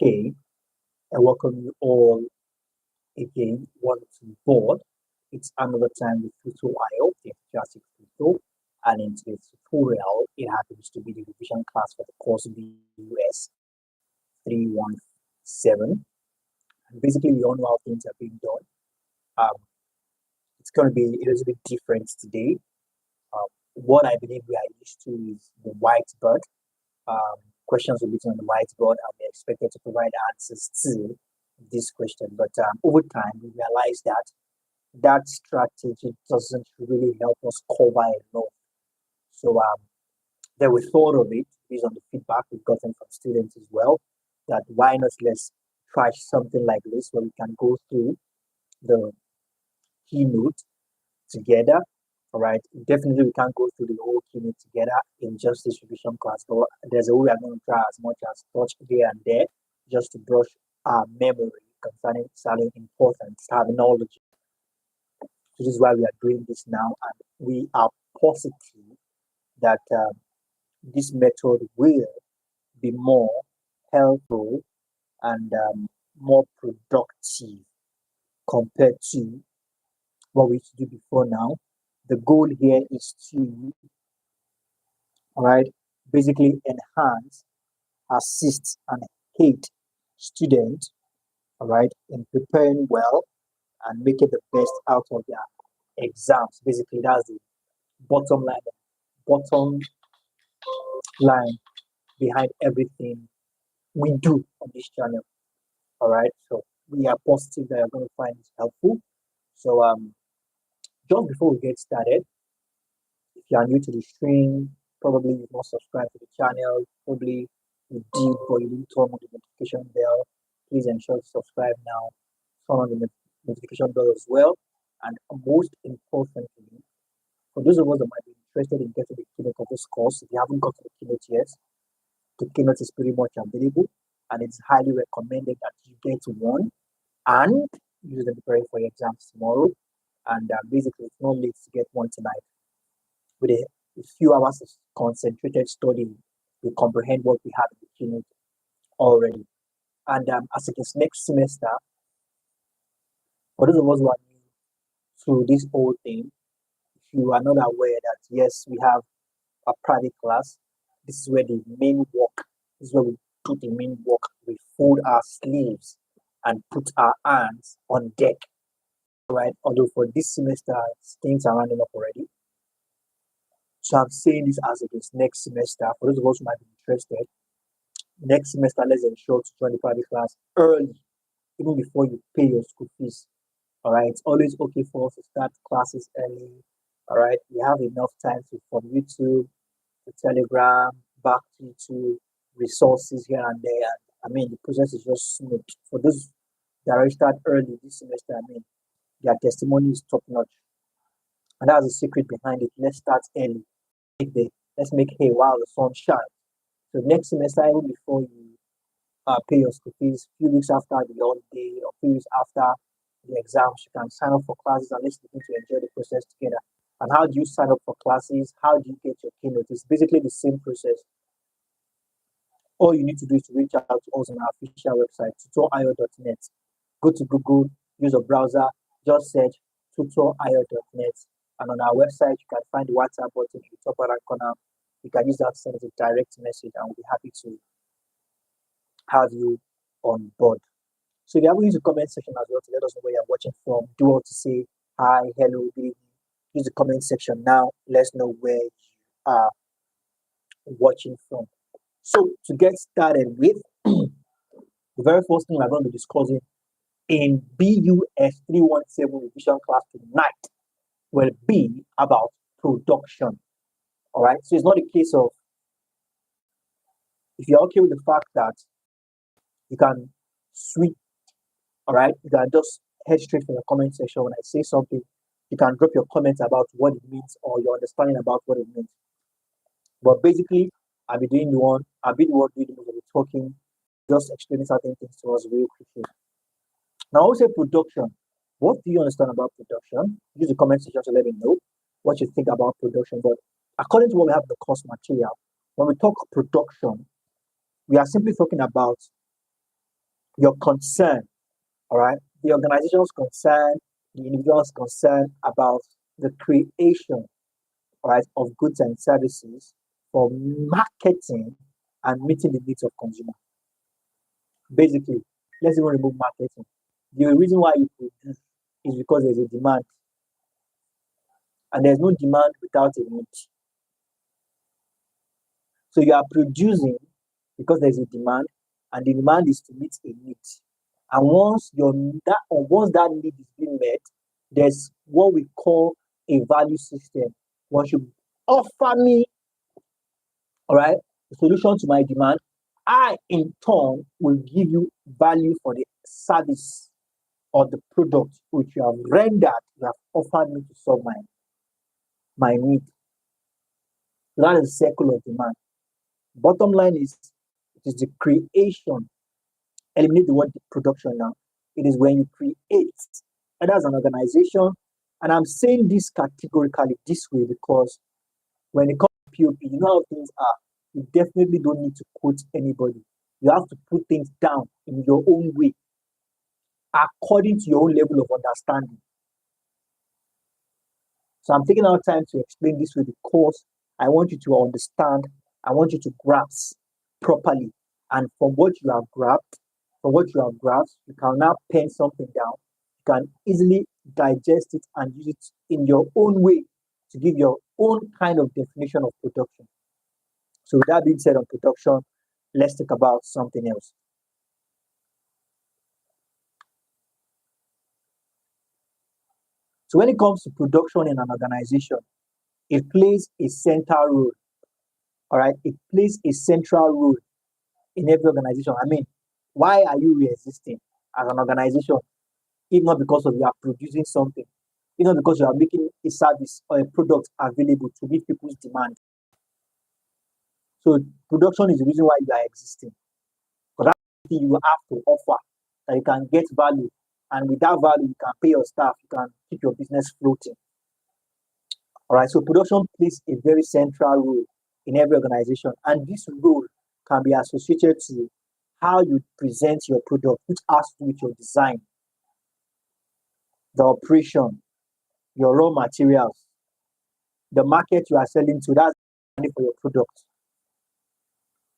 Okay, I welcome you all again once on board. It's another time with Tuto.io, the enthusiastic Tuto, and in today's tutorial, it happens to be the revision class for the course BUS317. And basically, we all know how things are being done. Um, it's going to be a little bit different today. What I believe we are used to is the whiteboard. Um, Questions will be written on the whiteboard, and we're expected to provide answers to this question. But over time, we realize that that strategy doesn't really help us cover enough. So then we thought of it based on the feedback we've gotten from students as well, that why not let's try something like this where we can go through the keynote together. All right, definitely we can't go through the whole keynote together in just this revision class, but there's a way I'm going to try as much as touch here and there just to brush our memory concerning something important, terminology. This is why we are doing this now, and we are positive that this method will be more helpful and more productive compared to what we used to do before now. The goal here is to, all right, basically enhance, assist, and aid students, all right, in preparing well and making the best out of their exams. Basically, that's the bottom line. Bottom line behind everything we do on this channel. All right. So we are positive that you're going to find this helpful. So just before we get started, if you are new to the stream, probably you've not subscribed to the channel, probably you did, but you didn't turn on the notification bell. Please ensure to subscribe now. Turn on the notification bell as well. And most importantly, for those of us that might be interested in getting the keynote of this course, if you haven't got the keynote yet, the keynote is pretty much available, and it's highly recommended that you get one and use them preparing for your exams tomorrow. And basically, it's not late to get one tonight. With a few hours of concentrated studying, we comprehend what we have in the keynote already. And as it is next semester, for those of us who are new to this whole thing, if you are not aware that yes, we have a private class, this is where the main work, this is where we do the main work. We fold our sleeves and put our hands on deck. Right? Although for this semester, things are running up already. So I'm saying this as it is next semester. For those of us who might be interested, next semester, let's ensure to join the private class early, even before you pay your school fees. All right, it's always okay for us to start classes early. All right, we have enough time to from YouTube to Telegram back to YouTube, resources here and there. I mean, the process is just smooth. For those that registered early this semester, I mean, their testimony is top notch. And that's the secret behind it. Let's start early. Let's make hay while the sun shines. So next semester, even before you pay your school fees, a few weeks after the holiday or a few weeks after the exams, you can sign up for classes and let's begin to enjoy the process together. And how do you sign up for classes? How do you get your keynote? It's basically the same process. All you need to do is to reach out to us on our official website, tutor.io.net. Go to Google, use a browser, just search tutor.io.net. And on our website, you can find the WhatsApp button in the top right corner. You can use that to send us a direct message, and we'll be happy to have you on board. So if you haven't used the comment section as well to let us know where you're watching from, do want to say hi, hello, good evening. Use the comment section now. Let's know where you are watching from. So to get started with, the very first thing we're going to be discussing in BUS317 revision class tonight will be about production. All right. So it's not a case of, if you're okay with the fact that you can switch, all right, you can just head straight from the comment section. When I say something, you can drop your comments about what it means or your understanding about what it means. But basically, I'll be the one doing the talking, just explaining certain things to us real quickly. Now, I will say production. What do you understand about production? Use the comment section to let me know what you think about production. But according to what we have in the course material, when we talk production, we are simply talking about your concern, all right, the organization's concern, the individual's concern about the creation, all right, of goods and services for marketing and meeting the needs of consumers. Basically, let's even remove marketing. The reason why you produce is because there's a demand, and there's no demand without a need. So you are producing because there's a demand, and the demand is to meet a need. And once that need is being met, there's what we call a value system. Once you offer me, all right, a solution to my demand, I in turn will give you value for the service or the product which you have rendered, you have offered me to solve my need. So that is the circle of demand. Bottom line is it is the creation. Eliminate the word production now. It is when you create, and as an organization, and I'm saying this categorically this way because when it comes to POP, you know how things are. You definitely don't need to quote anybody. You have to put things down in your own way, according to your own level of understanding. So I'm taking our time to explain this way because I want you to understand, I want you to grasp properly. And from what you have grasped, you can now pen something down. You can easily digest it and use it in your own way to give your own kind of definition of production. So with that being said on production, let's talk about something else. So when it comes to production in an organization, it plays a central role. All right, it plays a central role in every organization. I mean, why are you resisting as an organization? If not because of you are producing something, if not because you are making a service or a product available to meet people's demand. So production is the reason why you are existing. Because that's the thing you have to offer that you can get value. And with that value, you can pay your staff, you can keep your business floating. All right, so production plays a very central role in every organization. And this role can be associated to how you present your product, which has to do with your design, the operation, your raw materials, the market you are selling to, that's for your product.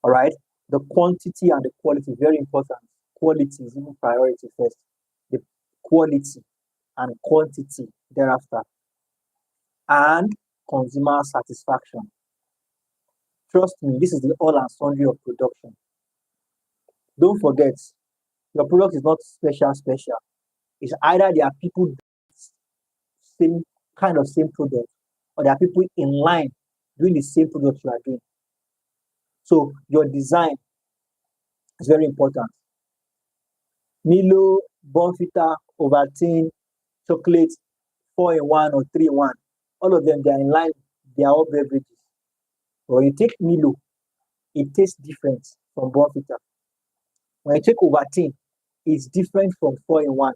All right, the quantity and the quality, very important. Quality is even priority first. The quality and quantity thereafter. And consumer satisfaction. Trust me, this is the all and sundry of production. Don't forget, your product is not special. It's either there are people same product, or there are people in line doing the same product you are doing. So your design is very important. Milo, Bonfita, Ovaltine, chocolate, 4-in-1 or 3-in-1, all of them, they are in line, they are all beverages. When you take Milo, it tastes different from Bonfita. When you take Ovaltine, it's different from 4-in-1.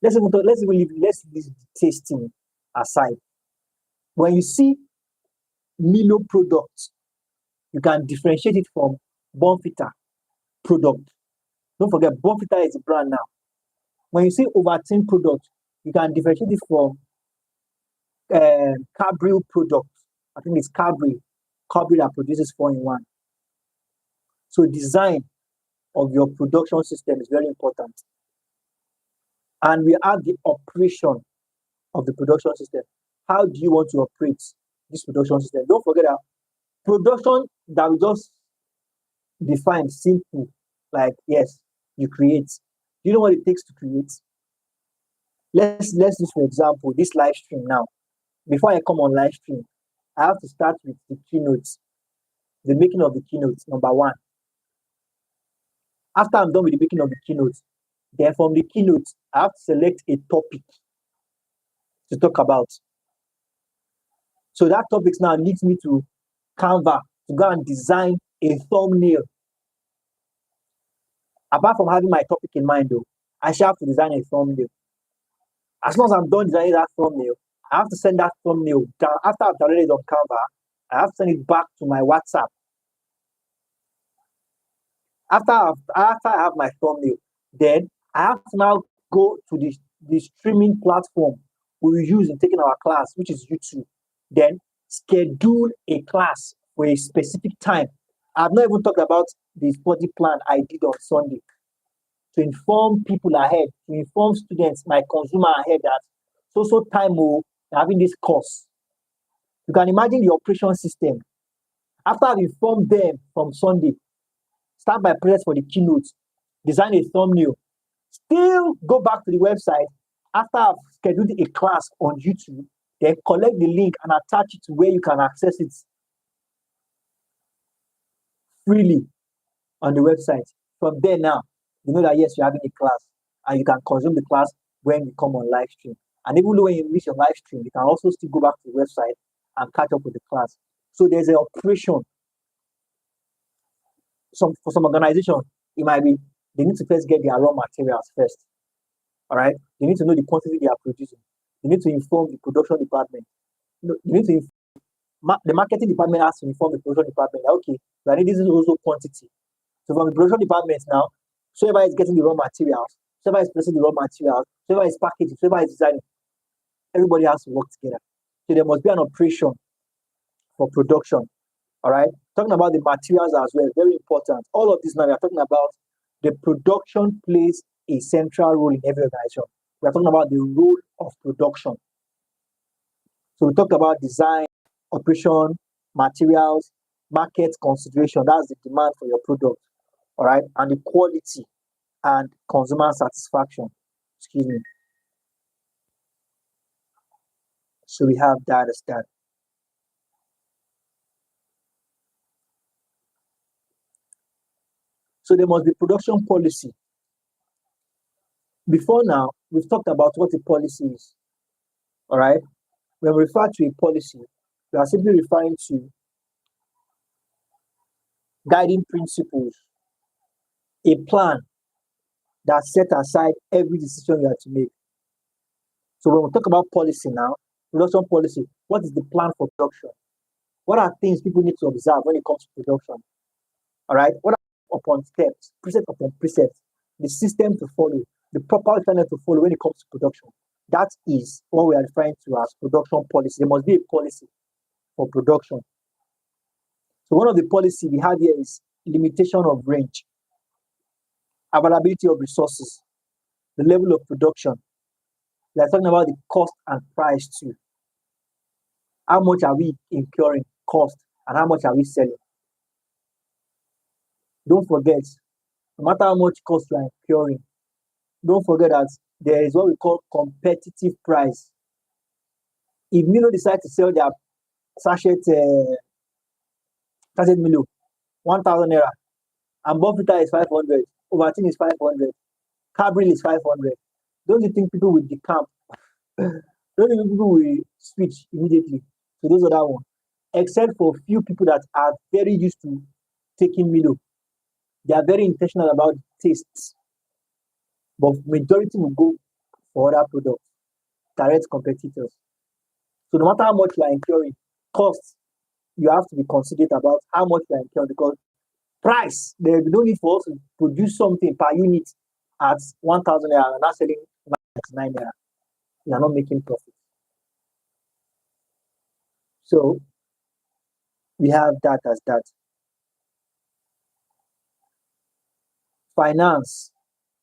Let's leave the tasting aside. When you see Milo products, you can differentiate it from Bonfita product. Don't forget, Bonfita is a brand now. When you see Ovaltine product, you can differentiate it from Cadbury product. I think it's Cadbury that produces 4-in-1. So design of your production system is very important. And we have the operation of the production system. How do you want to operate this production system? Don't forget that production that we just define simple, like yes, you create. Do you know what it takes to create? Let's use for example this live stream now. Before I come on live stream, I have to start with the keynotes, the making of the keynotes, number one. After I'm done with the making of the keynotes, then from the keynotes, I have to select a topic to talk about. So that topic now leads me to Canva to go and design a thumbnail. Apart from having my topic in mind though, I shall have to design a thumbnail. As long as I'm done designing that thumbnail, I have to send that thumbnail down. After I've downloaded it on Canva, I have to send it back to my WhatsApp. After I have my thumbnail, then I have to now go to the streaming platform we use in taking our class, which is YouTube. Then schedule a class for a specific time. I've not even talked about the study plan I did on Sunday to inform people ahead, to inform students, my consumer ahead that so time will having this course. You can imagine the operation system. After I've informed them from Sunday, start by press for the keynote, design a thumbnail, still go back to the website after I've scheduled a class on YouTube, then collect the link and attach it to where you can access it freely on the website. From there now, you know that yes, you're having a class and you can consume the class when you come on live stream. And even though when you miss your live stream, you can also still go back to the website and catch up with the class. So there's an operation. For some organization, it might be they need to first get their raw materials first. All right, they need to know the quantity they are producing. They need to inform the production department. They need to the marketing department has to inform the production department that okay, this is also quantity. So from the production department now, whoever is getting the raw materials, whoever is placing the raw materials, whoever is packaging, whoever is designing, everybody has to work together. So there must be an operation for production. All right, talking about the materials as well, very important. All of this now we are talking about the production plays a central role in every organization. We are talking about the role of production. So we talked about design, operation, materials, market consideration. That's the demand for your product. All right, and the quality and consumer satisfaction. Excuse me. So we have that as that. So there must be production policy. Before now, we've talked about what a policy is. All right. When we refer to a policy, we are simply referring to guiding principles, a plan that set aside every decision you have to make. So when we talk about policy now, production policy, what is the plan for production? What are things people need to observe when it comes to production? All right. What are upon steps, precept upon precept, the system to follow, the proper channel to follow when it comes to production? That is what we are referring to as production policy. There must be a policy for production. So one of the policy we have here is limitation of range, availability of resources, the level of production. We are talking about the cost and price too. How much are we incurring cost and how much are we selling? Don't forget, no matter how much cost you are incurring, don't forget that there is what we call competitive price. If Milo decide to sell their sachet Milo 1,000 naira, and Bonfita is 500, Ovaltine is 500, Cabril is 500, don't you think people will decamp? Don't you think people will switch immediately to those other ones? Except for few people that are very used to taking Milo. They are very intentional about tastes. But majority will go for other products, direct competitors. So no matter how much you are incurring, costs, you have to be considerate about how much you are incurring because price, there is no need for us to produce something per unit at 1,000 naira and not selling 99 naira. You are not making profit. So we have that as that. Finance.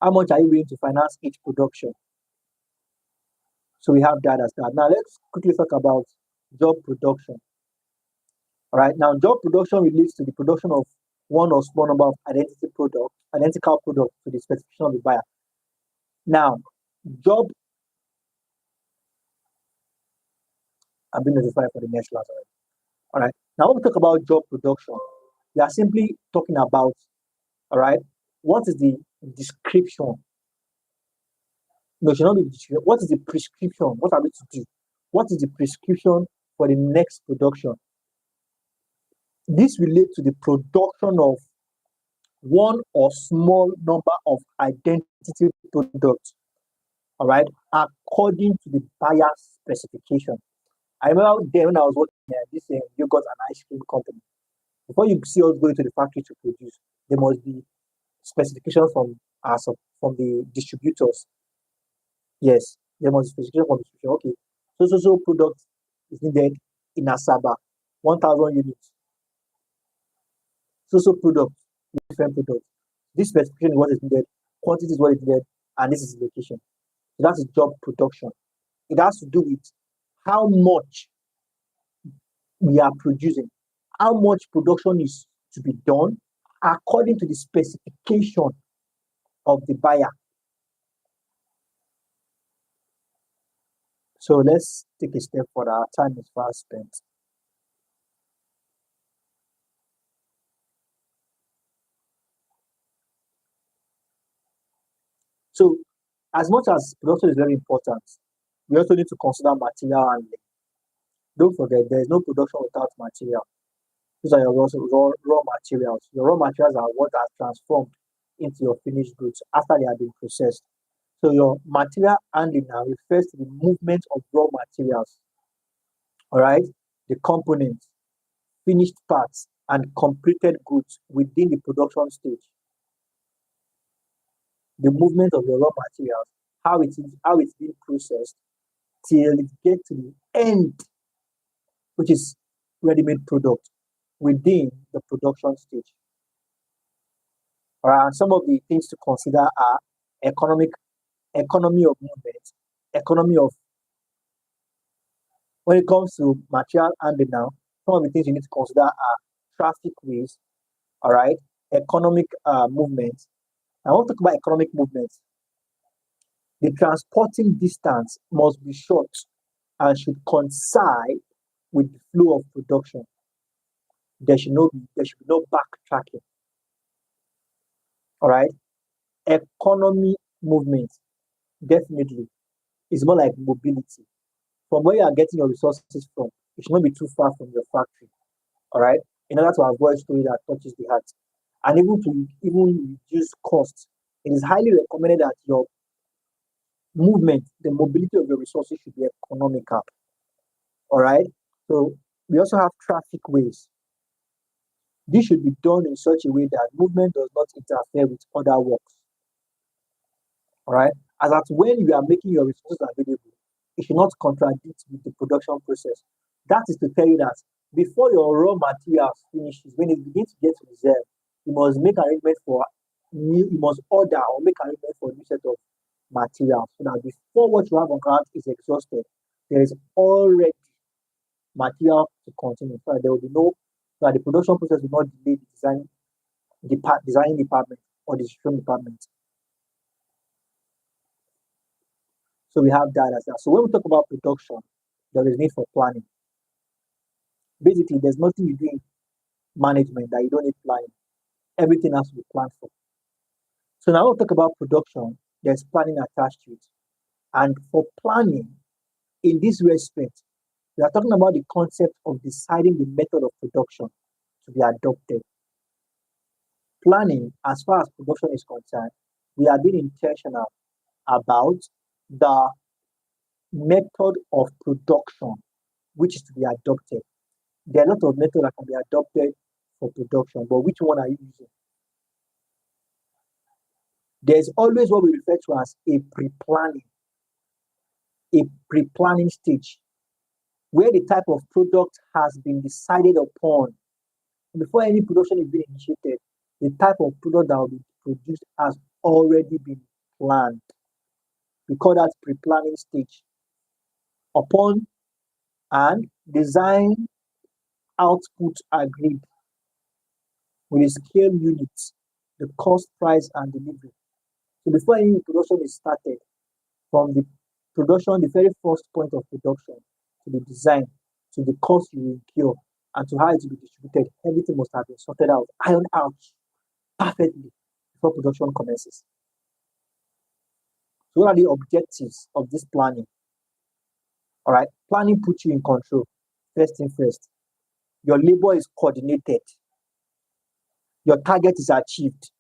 How much are you willing to finance each production? So we have that as that. Now let's quickly talk about job production. All right. Now job production relates to the production of one or small number of identical products to the specification of the buyer. Now, I've been notified for the next class already. All right. Now when we talk about job production, we are simply talking about, all right, what is the description? No, it should not be description. What is the prescription? What are we to do? What is the prescription for the next production? This relates to the production of one or small number of identity products, all right, according to the buyer's specification. I remember then when I was working at this yogurt and ice cream company. Before you see us going to the factory to produce, there must be specification from the distributors. Yes, there must be specification from the distributor. Okay, so product is needed in Asaba, 1,000 units. So product, different products. This specification is what is needed, quantity is what is needed, and this is the location. So that's job production. It has to do with how much we are producing, how much production is to be done according to the specification of the buyer. So let's take a step further. Our time is fast spent. So as much as production is very important, we also need to consider material handling. Don't forget, there is no production without material. These are your raw materials. Your raw materials are what are transformed into your finished goods after they have been processed. So your material handling now refers to the movement of raw materials, all right, the components, finished parts, and completed goods within the production stage. The movement of the raw materials, how it's being processed till it gets to the end, which is ready-made product within the production stage. All right, and some of the things to consider are economy of movement, economy of when it comes to material handling now, some of the things you need to consider are traffic ways, all right, economic movements. I want to talk about economic movements. The transporting distance must be short and should coincide with the flow of production. There should be no backtracking. All right. Economy movement definitely is more like mobility. From where you are getting your resources from, it should not be too far from your factory. All right. In order to avoid story that touches the heart. And even reduce costs, it is highly recommended that your movement, the mobility of your resources should be economical. All right. So we also have traffic ways. This should be done in such a way that movement does not interfere with other works. All right. As at when you are making your resources available, it should not contradict with the production process. That is to tell you that before your raw materials finishes, when it begins to get to reserve, you must make arrangement for you must order or make arrangement for a new set of materials so that before what you have on ground is exhausted, there is already material to continue. So there will be no so that the production process will not delay the designing department or the distribution department. So we have that as well. So when we talk about production, there is need for planning. Basically, there's nothing you do in management that you don't need planning. Everything has to be planned for. So now we'll talk about production. There's planning attached to it. And for planning, in this respect, we are talking about the concept of deciding the method of production to be adopted. Planning, as far as production is concerned, we are being intentional about the method of production which is to be adopted. There are a lot of methods that can be adopted for production, but which one are you using? There's always what we refer to as a pre-planning stage, where the type of product has been decided upon before any production is being initiated. The type of product that will be produced has already been planned. We call that pre-planning stage. Upon and design output agreed with the scale units, the cost, price, and delivery. So before any production is started, from the production, the very first point of production, to the design, to the cost you incur, and to how it will be distributed, everything must have been sorted out, ironed out perfectly before production commences. So what are the objectives of this planning? All right, planning puts you in control. First thing first, your labor is coordinated, your target is achieved,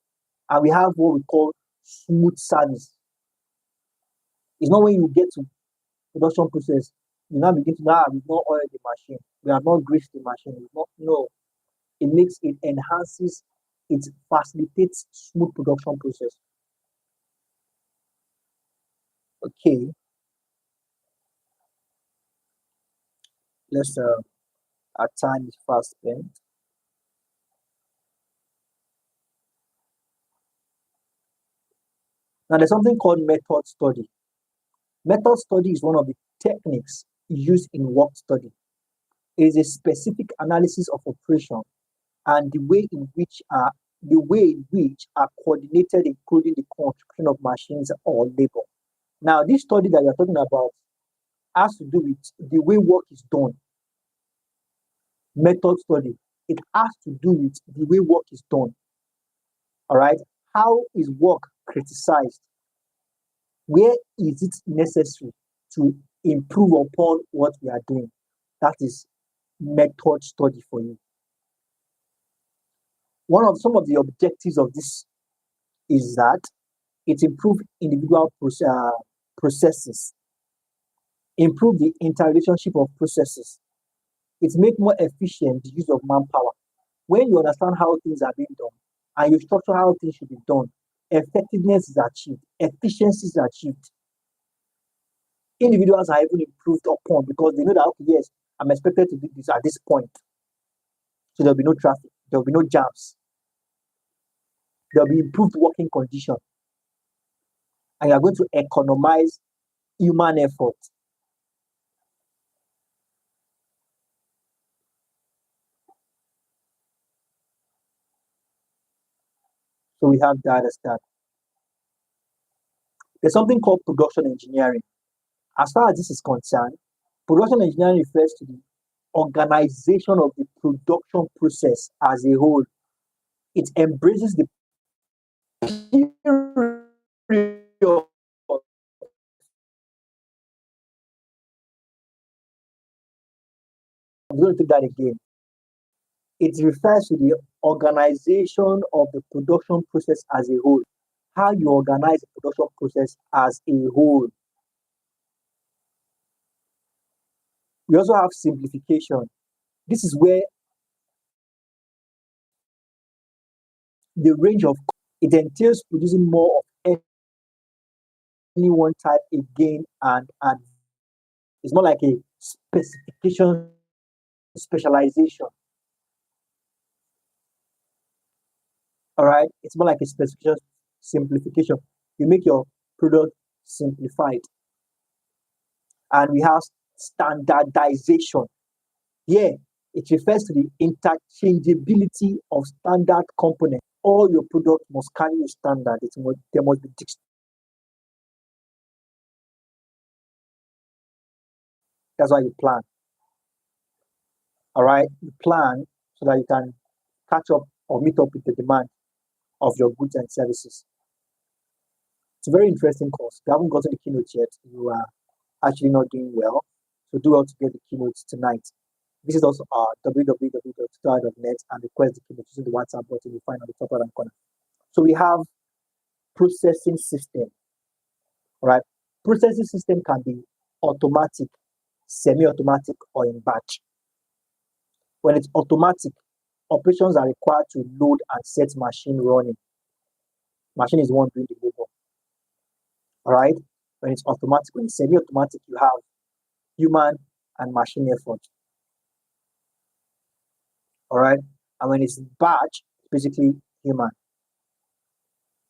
and we have what we call smooth service. It's not when you get to production process, you now begin to we've not oiled the machine, we have not greased the machine, no. It enhances it facilitates smooth production process. Okay, let's our time is fast spent. Now there's something called method study. Method study is one of the techniques used in work study. It is a specific analysis of operation and the way in which are coordinated, including the construction of machines or labor. Now, this study that you're talking about has to do with the way work is done. Method study. It has to do with the way work is done. All right. How is work criticized? Where is it necessary to improve upon what we are doing? That is method study for you. Some of the objectives of this is that it improves individual processes, improve the interrelationship of processes. It makes more efficient the use of manpower. When you understand how things are being done and you structure how things should be done, effectiveness is achieved, efficiency is achieved. Individuals are even improved upon because they know that, okay, yes, I'm expected to do this at this point. So there'll be no traffic, there'll be no jams, there'll be improved working condition, and you're going to economize human effort. So we have that as that. There's something called production engineering. As far as this is concerned, production engineering refers to the organization of the production process as a whole. It embraces the period. I'm going to take that again. It refers to the organization of the production process as a whole. How you organize the production process as a whole. We also have simplification. This is where the range of it entails producing more of any one type again and it's more like a specification specialization. All right, it's more like a specification simplification. You make your product simplified, and we have standardization. Here, it refers to the interchangeability of standard components. All your products must carry a standard. There must be that's why you plan. All right, you plan so that you can catch up or meet up with the demand of your goods and services. It's a very interesting course. If you haven't gotten the keynote yet, you are actually not doing well. So do well to get the keynotes tonight. Visit us at www.tutorial.net and request the keynote using the WhatsApp button you find on the top right corner. So we have processing system. Right? Processing system can be automatic, semi-automatic, or in batch. When it's automatic, operations are required to load and set machine running. Machine is the one doing the labor. All right. When it's automatic, when it's semi-automatic, you have human and machine effort. All right. And when it's batch, it's basically human.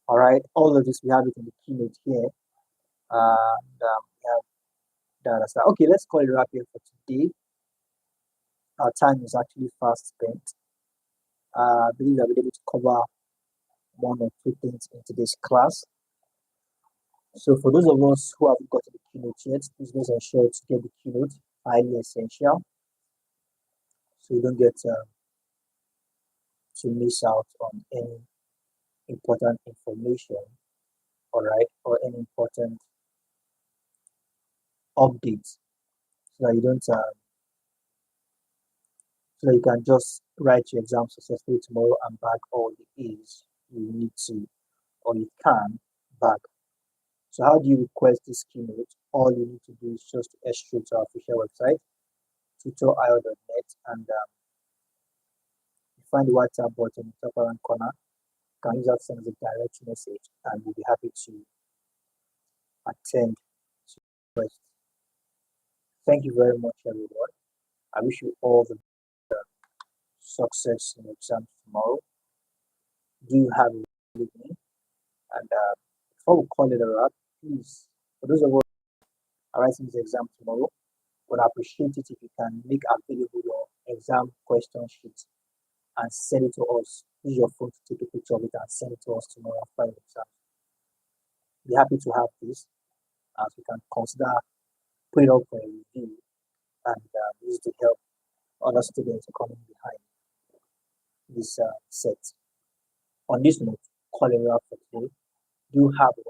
All right. All of this we have it in the keynote here. And we have that as well. Okay, let's call it a wrap here for today. Our time is actually fast spent. I believe that we're able to cover one or two things in today's class. So for those of us who haven't gotten the keynote yet, please make sure to get the keynote, highly essential, so you don't get to miss out on any important information, all right, or any important updates, so that you don't, so that you can just write your exam successfully tomorrow and bag all the A's you need to, or you can bag. So how do you request this keynote? All you need to do is just to head straight to our official website, tutor.io.net, and find the WhatsApp button in the top right corner. You can use that to send us a direct message, and we'll be happy to attend to your request. Thank you very much, everyone. I wish you all the success in your exams tomorrow. Do have a good evening. And before we call it a wrap, please, for those of us who are writing this exam tomorrow, would appreciate it if you can make available your exam question sheet and send it to us. Use your phone to take a picture of it and send it to us tomorrow after the exam. Be happy to have this as we can consider put it up for a review and use it to help other students coming behind this set. On this note, call it a wrap for today. Do have a